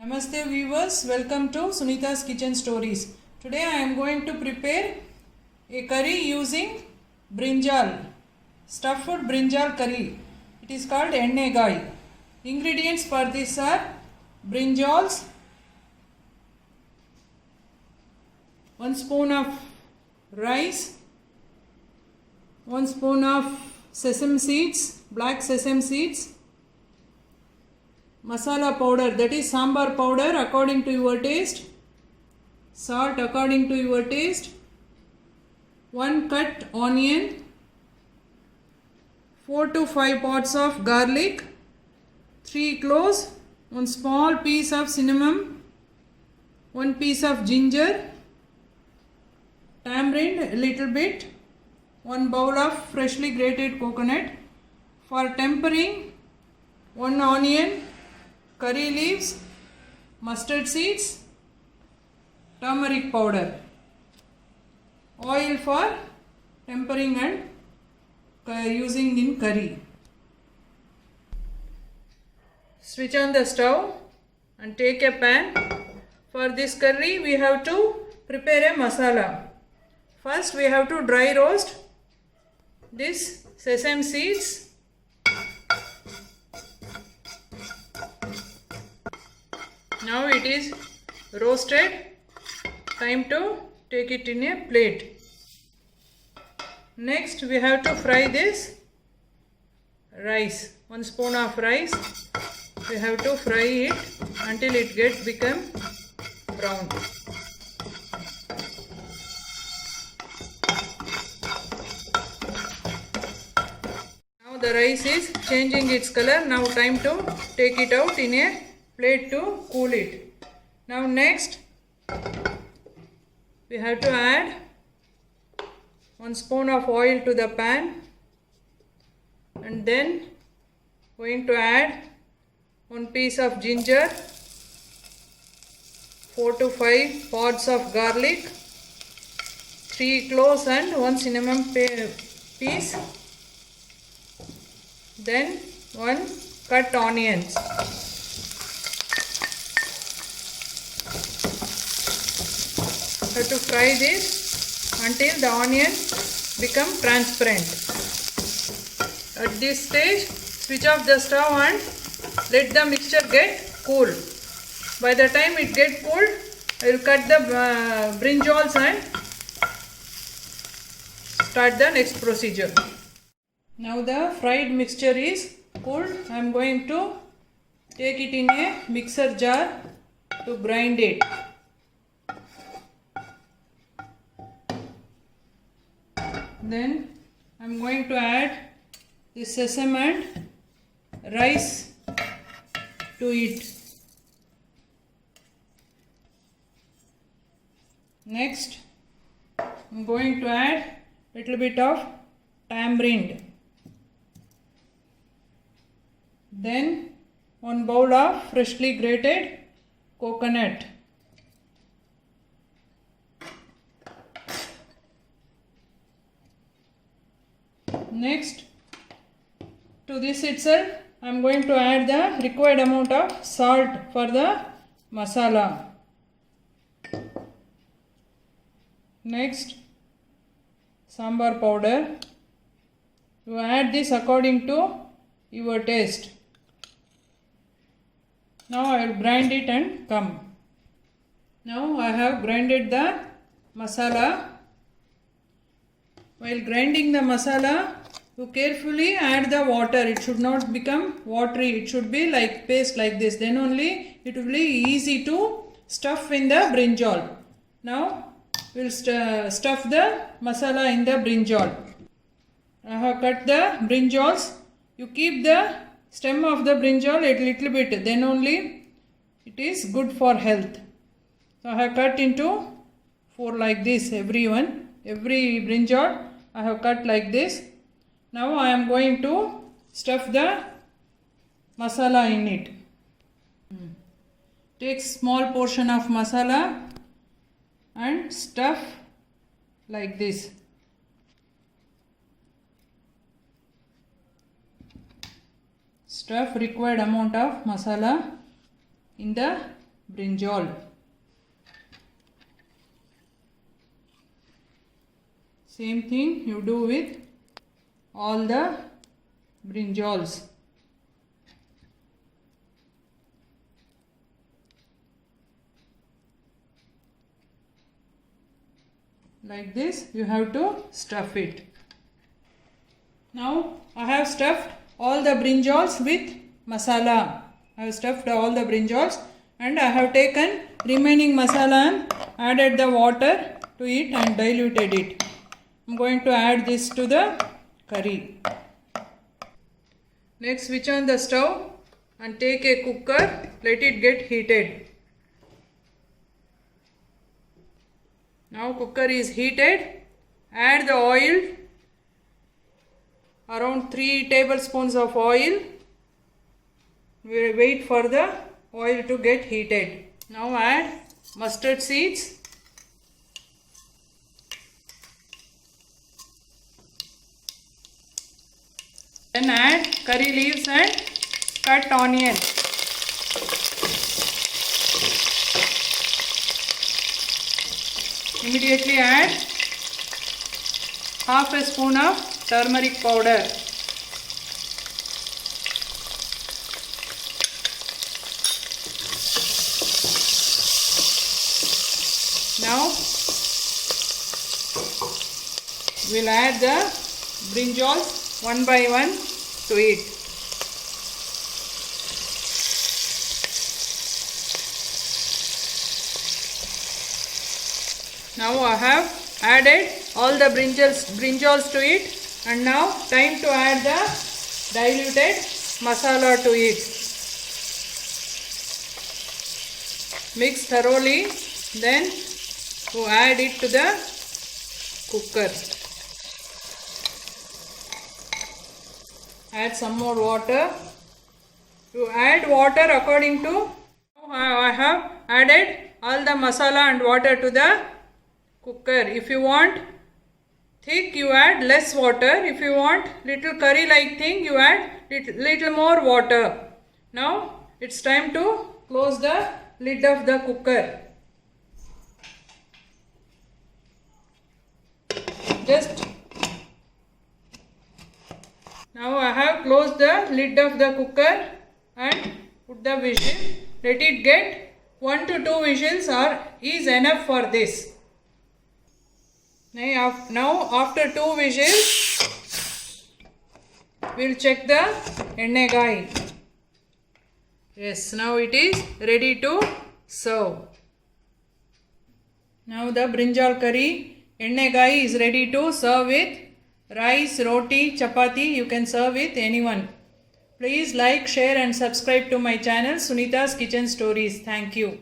Namaste viewers, welcome to Sunita's Kitchen Stories. Today I am going to prepare a curry using brinjal, stuffed brinjal curry. It is called enne gai. Ingredients for this are brinjals, 1 spoon of rice, 1 spoon of sesame seeds, black sesame seeds, masala powder, that is sambar powder according to your taste, salt according to your taste, 1 cut onion, 4 to 5 pods of garlic, 3 cloves, 1 small piece of cinnamon, 1 piece of ginger, tamarind a little bit, 1 bowl of freshly grated coconut. For tempering, 1 onion, curry leaves, mustard seeds, turmeric powder, oil for tempering and using in curry. Switch on the stove and take a pan. For this curry we have to prepare a masala. First we have to dry roast this sesame seeds, now it is roasted, time to take it in a plate. Next we have to fry this rice, 1 spoon of rice, we have to fry it until it become brown. Now the rice is changing its color, now time to take it out in a plate to cool it. Now next we have to add 1 spoon of oil to the pan, and then going to add 1 piece of ginger, 4 to 5 pods of garlic, 3 cloves and 1 cinnamon piece, then 1 cut onions. Have to fry this until the onion become transparent. At this stage, switch off the stove and let the mixture get cool. By the time it gets cool, I will cut the brinjals and start the next procedure. Now the fried mixture is cooled. I am going to take it in a mixer jar to grind it. Then I am going to add the sesame and rice to it. Next I am going to add little bit of tamarind. Then 1 bowl of freshly grated coconut. Next, to this itself, I am going to add the required amount of salt for the masala. Next, sambar powder. You add this according to your taste. Now I will grind it and come. Now I have grinded the masala. While grinding the masala, you carefully add the water. It should not become watery. It should be like paste like this. Then only it will be easy to stuff in the brinjal. Now we will stuff the masala in the brinjal. I have cut the brinjals. You keep the stem of the brinjal a little bit. Then only it is good for health. So I have cut into 4 like this. Every brinjal I have cut like this. Now I am going to stuff the masala in it. Take small portion of masala and stuff like this. Stuff required amount of masala in the brinjal. Same thing you do with all the brinjals. Like this you have to stuff it. Now I have stuffed all the brinjals with masala. I have stuffed all the brinjals and I have taken remaining masala and added the water to it and diluted it. I am going to add this to the curry. Next switch on the stove and take a cooker, let it get heated. Now cooker is heated, add the oil, around 3 tablespoons of oil. We will wait for the oil to get heated. Now add mustard seeds. Then add curry leaves and cut onion. Immediately add half a spoon of turmeric powder. Now we'll add the brinjals one by one to it. Now I have added all the brinjals to it, and now time to add the diluted masala to it. Mix thoroughly, then to add it to the cooker. Add some more water. To add water according to, I have added all the masala and water to the cooker. If you want thick, you add less water. If you want little curry like thing, you add little more water. Now it's time to close the lid of the cooker. Now I have closed the lid of the cooker and put the whistle. Let it get 1 to 2 whistles is enough for this. Now after 2 whistles, we will check the ennegai. Yes, now it is ready to serve. Now the brinjal curry ennegai is ready to serve with rice, roti, chapati. You can serve with anyone. Please like, share and subscribe to my channel Sunita's Kitchen Stories. Thank you.